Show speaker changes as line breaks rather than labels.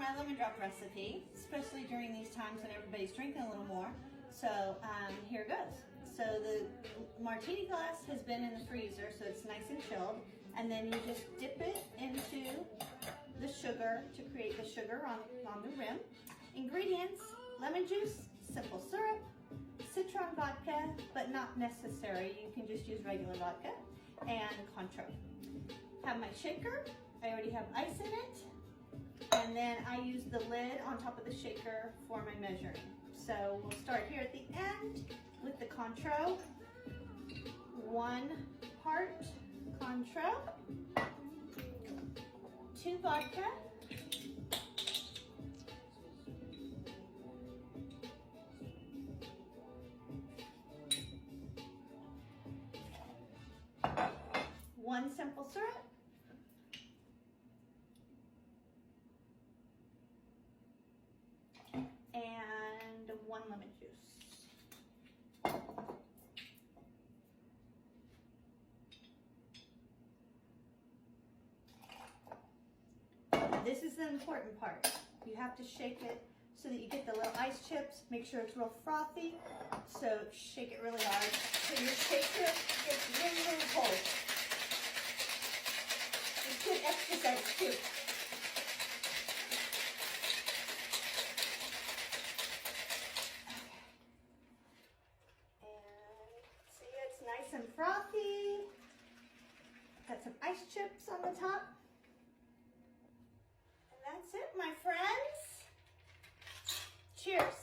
my lemon drop recipe, especially during these times when everybody's drinking a little more. So here goes. So the martini glass has been in the freezer, so it's nice and chilled. And then you just dip it into the sugar to create the sugar on the rim. Ingredients: lemon juice, simple syrup, citron vodka, but not necessary. You can just use regular vodka, and Cointreau. Have my shaker. I already have ice in it. And then I use the lid on top of the shaker for my measuring. So we'll start here at the end with the Cointreau. 1 part Cointreau, 2 vodka, 1 simple syrup, and 1 lemon juice. This is the important part. You have to shake it so that you get the little ice chips. Make sure it's real frothy. So shake it really hard so your shaker gets really, really cold. It's good exercise too. And see, it's nice and frothy. Got some ice chips on the top. That's it, my friends. Cheers.